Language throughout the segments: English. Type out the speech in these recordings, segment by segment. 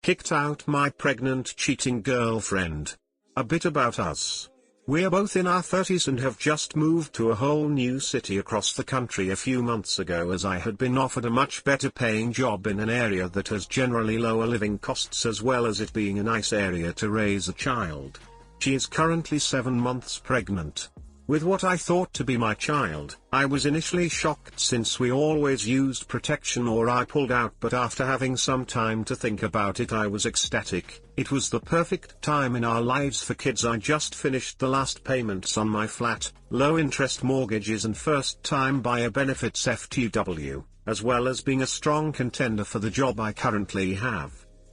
Kicked out my pregnant cheating girlfriend. A bit about us. We're both in our 30s and have just moved to a whole new city across the country a few months ago, as I had been offered a much better paying job in an area that has generally lower living costs, as well as it being a nice area to raise a child. She is currently 7 months pregnant with what I thought to be my child. I was initially shocked since we always used protection or I pulled out, but after having some time to think about it I was ecstatic. It was the perfect time in our lives for kids. I just finished the last payments on my flat, low interest mortgages and first time buyer benefits FTW, as well as being a strong contender for the job I currently have.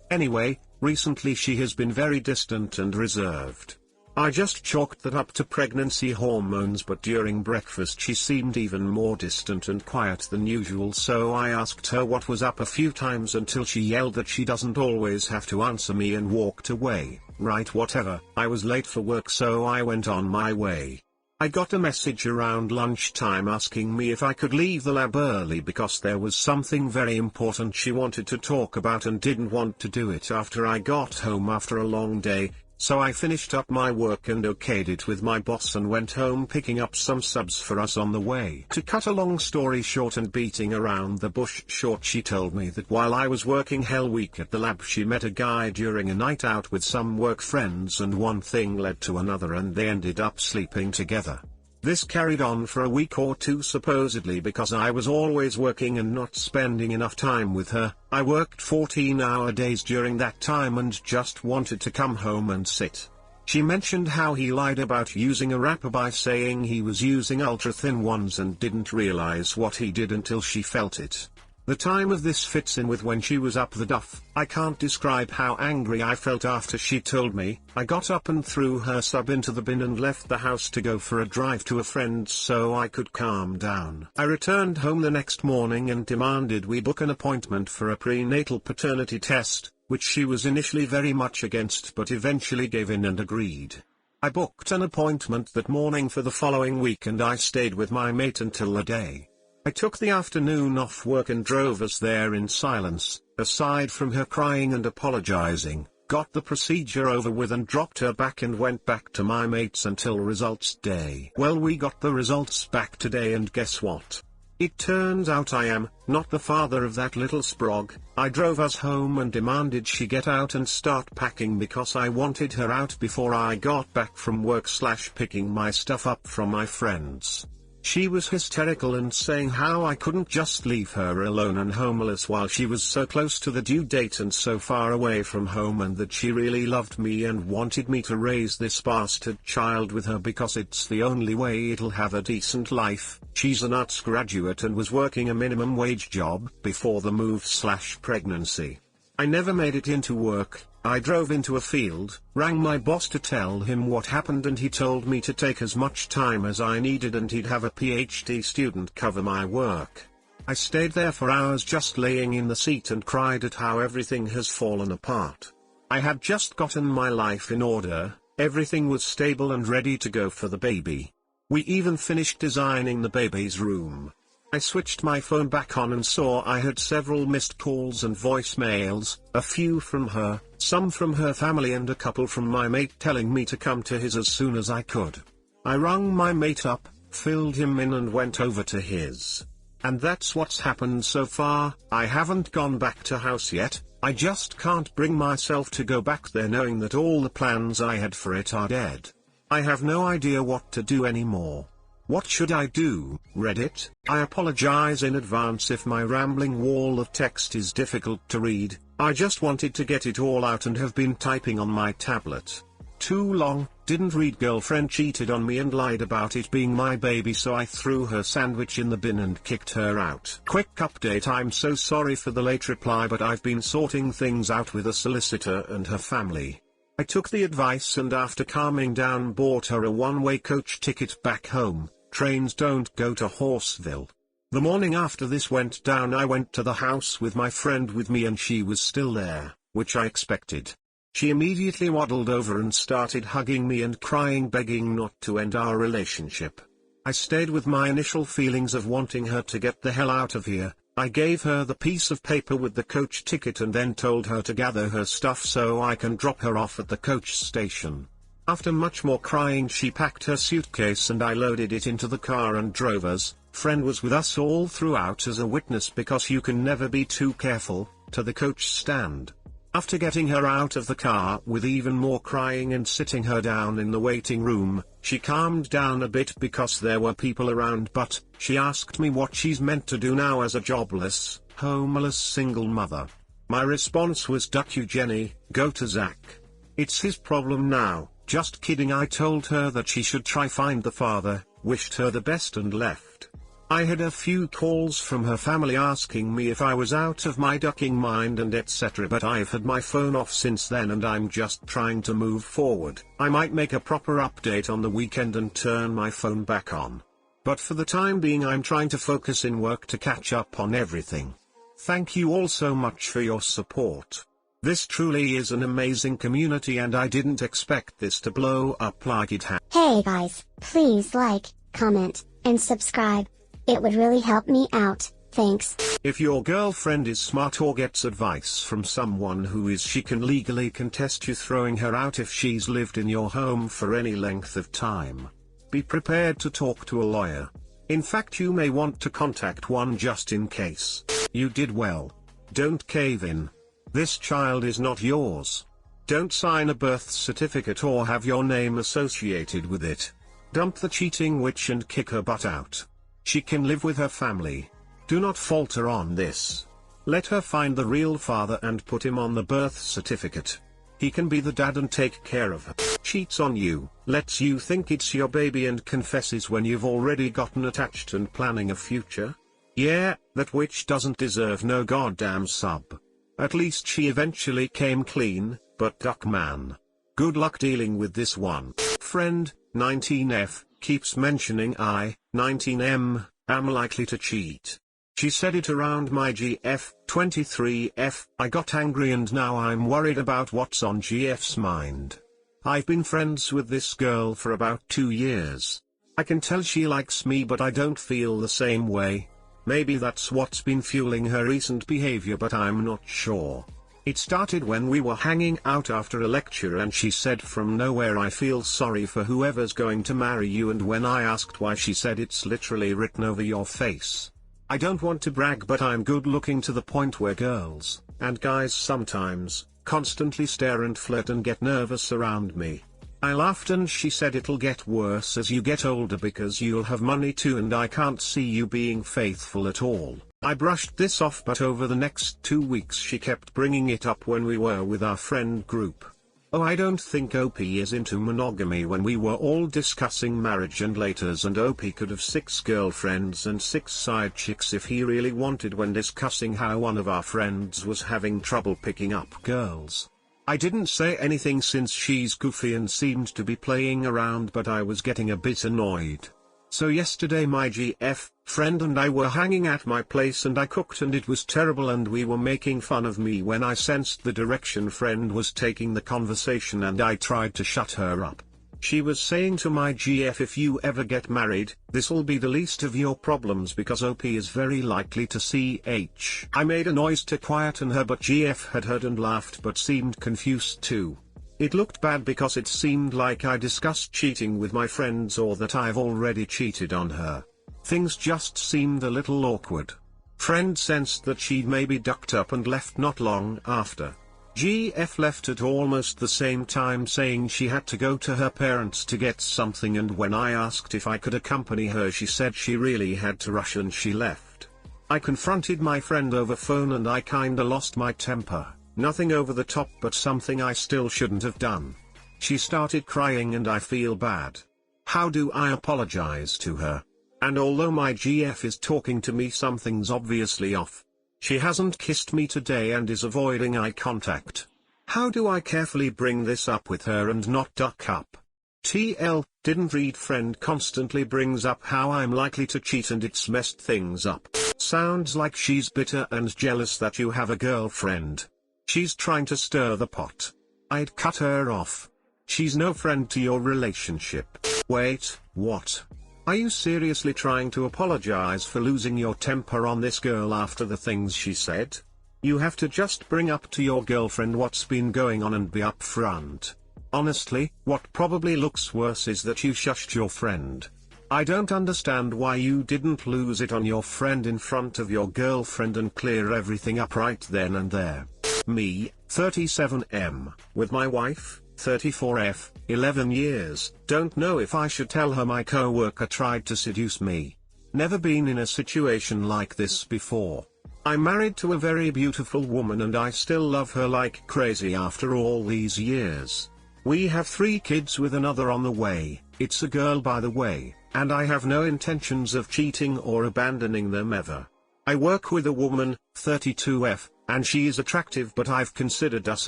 Anyway, recently she has been very distant and reserved. I just chalked that up to pregnancy hormones, but during breakfast she seemed even more distant and quiet than usual, so I asked her what was up a few times until she yelled that she doesn't always have to answer me and walked away. Right, whatever. I was late for work, so I went on my way. I got a message around lunchtime asking me if I could leave the lab early because there was something very important she wanted to talk about and didn't want to do it after I got home after a long day. So I finished up my work and okayed it with my boss and went home, picking up some subs for us on the way. To cut a long story short and beating around the bush short, she told me that while I was working Hell Week at the lab she met a guy during a night out with some work friends, and one thing led to another and they ended up sleeping together. This carried on for a week or two supposedly because I was always working and not spending enough time with her. I worked 14-hour days during that time and just wanted to come home and sit. She mentioned how he lied about using a wrapper by saying he was using ultra-thin ones and didn't realize what he did until she felt it. The time of this fits in with when she was up the duff. I can't describe how angry I felt after she told me. I got up and threw her sub into the bin and left the house to go for a drive to a friend's so I could calm down. I returned home the next morning and demanded we book an appointment for a prenatal paternity test, which she was initially very much against but eventually gave in and agreed. I booked an appointment that morning for the following week and I stayed with my mate until the day. I took the afternoon off work and drove us there in silence, aside from her crying and apologizing, got the procedure over with and dropped her back and went back to my mates until results day. Well, we got the results back today and guess what? It turns out I am not the father of that little sprog. I drove us home and demanded she get out and start packing because I wanted her out before I got back from work / picking my stuff up from my friends. She was hysterical and saying how I couldn't just leave her alone and homeless while she was so close to the due date and so far away from home, and that she really loved me and wanted me to raise this bastard child with her because it's the only way it'll have a decent life. She's an arts graduate and was working a minimum wage job before the move / pregnancy. I never made it into work. I drove into a field, rang my boss to tell him what happened, and he told me to take as much time as I needed and he'd have a PhD student cover my work. I stayed there for hours just laying in the seat and cried at how everything has fallen apart. I had just gotten my life in order, everything was stable and ready to go for the baby. We even finished designing the baby's room. I switched my phone back on and saw I had several missed calls and voicemails, a few from her, some from her family and a couple from my mate telling me to come to his as soon as I could. I rung my mate up, filled him in and went over to his. And that's what's happened so far. I haven't gone back to house yet. I just can't bring myself to go back there knowing that all the plans I had for it are dead. I have no idea what to do anymore. What should I do, Reddit? I apologize in advance if my rambling wall of text is difficult to read. I just wanted to get it all out and have been typing on my tablet. Too long, didn't read. Girlfriend cheated on me and lied about it being my baby, so I threw her sandwich in the bin and kicked her out. Quick update: I'm so sorry for the late reply, but I've been sorting things out with a solicitor and her family. I took the advice and after calming down bought her a one-way coach ticket back home. Trains don't go to Horseville. The morning after this went down I went to the house with my friend with me and she was still there, which I expected. She immediately waddled over and started hugging me and crying, begging not to end our relationship. I stayed with my initial feelings of wanting her to get the hell out of here, I gave her the piece of paper with the coach ticket and then told her to gather her stuff so I can drop her off at the coach station. After much more crying she packed her suitcase and I loaded it into the car and drove us. Friend was with us all throughout as a witness because you can never be too careful, to the coach stand. After getting her out of the car with even more crying and sitting her down in the waiting room, she calmed down a bit because there were people around, but she asked me what she's meant to do now as a jobless, homeless single mother. My response was, "Duck you Jenny, go to Zach. It's his problem now." Just kidding. I told her that she should try find the father, wished her the best and left. I had a few calls from her family asking me if I was out of my ducking mind and etc, but I've had my phone off since then and I'm just trying to move forward. I might make a proper update on the weekend and turn my phone back on. But for the time being I'm trying to focus in work to catch up on everything. Thank you all so much for your support. This truly is an amazing community and I didn't expect this to blow up like it has. Hey guys, please like, comment, and subscribe. It would really help me out, thanks. If your girlfriend is smart or gets advice from someone who is, she can legally contest you throwing her out if she's lived in your home for any length of time. Be prepared to talk to a lawyer. In fact, you may want to contact one just in case. You did well. Don't cave in. This child is not yours. Don't sign a birth certificate or have your name associated with it. Dump the cheating witch and kick her butt out. She can live with her family. Do not falter on this. Let her find the real father and put him on the birth certificate. He can be the dad and take care of her. Cheats on you, lets you think it's your baby and confesses when you've already gotten attached and planning a future? Yeah, that witch doesn't deserve no goddamn sub. At least she eventually came clean, but duck man. Good luck dealing with this one. Friend, 19F, keeps mentioning I, 19M, am likely to cheat. She said it around my GF, 23F, I got angry and now I'm worried about what's on GF's mind. I've been friends with this girl for about 2 years. I can tell she likes me but I don't feel the same way. Maybe that's what's been fueling her recent behavior but I'm not sure. It started when we were hanging out after a lecture and she said from nowhere, "I feel sorry for whoever's going to marry you," and when I asked why she said, "It's literally written over your face." I don't want to brag but I'm good looking to the point where girls, and guys sometimes, constantly stare and flirt and get nervous around me. I laughed and she said, "It'll get worse as you get older because you'll have money too and I can't see you being faithful at all." I brushed this off but over the next 2 weeks she kept bringing it up when we were with our friend group. Oh, I don't think OP is into monogamy when we were all discussing marriage and laters, and OP could have 6 girlfriends and 6 side chicks if he really wanted when discussing how one of our friends was having trouble picking up girls. I didn't say anything since she's goofy and seemed to be playing around but I was getting a bit annoyed. So yesterday my GF friend and I were hanging at my place and I cooked and it was terrible and we were making fun of me when I sensed the direction friend was taking the conversation and I tried to shut her up. She was saying to my GF, "If you ever get married, this'll be the least of your problems because OP is very likely to CH." I made a noise to quieten her but GF had heard and laughed but seemed confused too. It looked bad because it seemed like I discussed cheating with my friends or that I've already cheated on her. Things just seemed a little awkward. Friend sensed that she'd maybe ducked up and left not long after. GF left at almost the same time saying she had to go to her parents to get something, and when I asked if I could accompany her she said she really had to rush and she left. I confronted my friend over phone and I kinda lost my temper. Nothing over the top but something I still shouldn't have done. She started crying and I feel bad. How do I apologize to her? And although my GF is talking to me, something's obviously off. She hasn't kissed me today and is avoiding eye contact. How do I carefully bring this up with her and not duck up? TL, didn't read. Friend constantly brings up how I'm likely to cheat and it's messed things up. Sounds like she's bitter and jealous that you have a girlfriend. She's trying to stir the pot. I'd cut her off. She's no friend to your relationship. Wait, what? Are you seriously trying to apologize for losing your temper on this girl after the things she said? You have to just bring up to your girlfriend what's been going on and be upfront. Honestly, what probably looks worse is that you shushed your friend. I don't understand why you didn't lose it on your friend in front of your girlfriend and clear everything up right then and there. Me, 37M, with my wife, 34F, 11 years, don't know if I should tell her my coworker tried to seduce me. Never been in a situation like this before. I'm married to a very beautiful woman and I still love her like crazy after all these years. We have 3 kids with another on the way, it's a girl by the way, and I have no intentions of cheating or abandoning them ever. I work with a woman, 32F, and she is attractive but I've considered us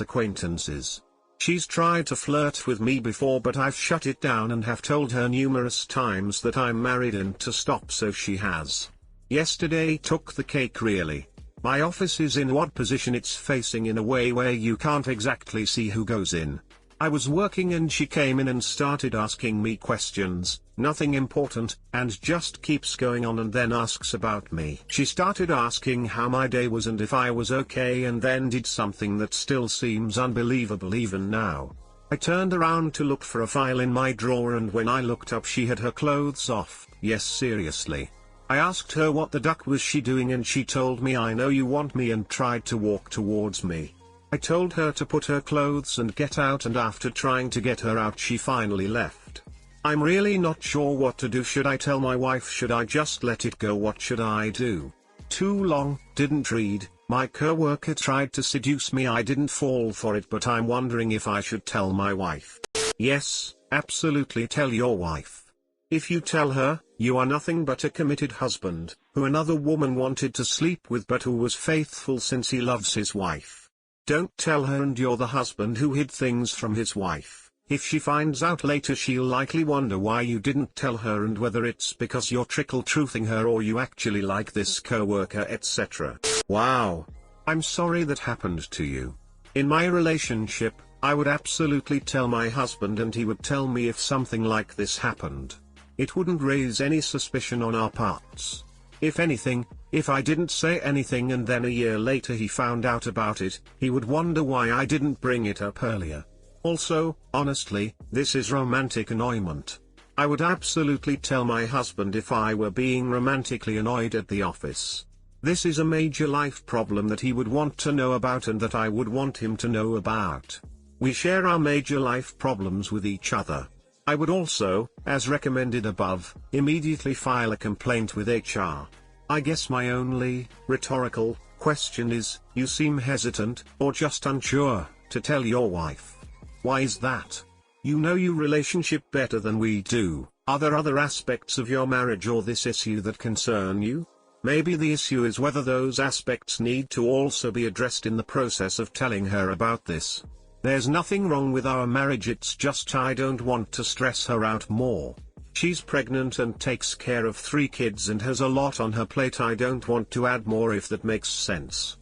acquaintances. She's tried to flirt with me before but I've shut it down and have told her numerous times that I'm married and to stop, so she has. Yesterday took the cake really. My office is in a odd position, it's facing in a way where you can't exactly see who goes in. I was working and she came in and started asking me questions, nothing important, and just keeps going on and then asks about me. She started asking how my day was and if I was okay, and then did something that still seems unbelievable even now. I turned around to look for a file in my drawer and when I looked up she had her clothes off. Yes, seriously. I asked her what the duck was she doing and she told me I know you want me and tried to walk towards me. I told her to put her clothes and get out, and after trying to get her out she finally left. I'm really not sure what to do. Should I tell my wife? Should I just let it go? What should I do? Too long, didn't read, my coworker tried to seduce me, I didn't fall for it, but I'm wondering if I should tell my wife. Yes, absolutely tell your wife. If you tell her, you are nothing but a committed husband, who another woman wanted to sleep with but who was faithful since he loves his wife. Don't tell her and you're the husband who hid things from his wife. If she finds out later she'll likely wonder why you didn't tell her and whether it's because you're trickle-truthing her or you actually like this coworker, etc. Wow. I'm sorry that happened to you. In my relationship, I would absolutely tell my husband and he would tell me if something like this happened. It wouldn't raise any suspicion on our parts. If anything, if I didn't say anything and then a year later he found out about it, he would wonder why I didn't bring it up earlier. Also, honestly, this is romantic annoyment. I would absolutely tell my husband if I were being romantically annoyed at the office. This is a major life problem that he would want to know about and that I would want him to know about. We share our major life problems with each other. I would also, as recommended above, immediately file a complaint with HR. I guess my only rhetorical question is, you seem hesitant, or just unsure, to tell your wife. Why is that? You know your relationship better than we do. Are there other aspects of your marriage or this issue that concern you? Maybe the issue is whether those aspects need to also be addressed in the process of telling her about this. There's nothing wrong with our marriage, it's just I don't want to stress her out more. She's pregnant and takes care of 3 kids and has a lot on her plate. I don't want to add more, if that makes sense.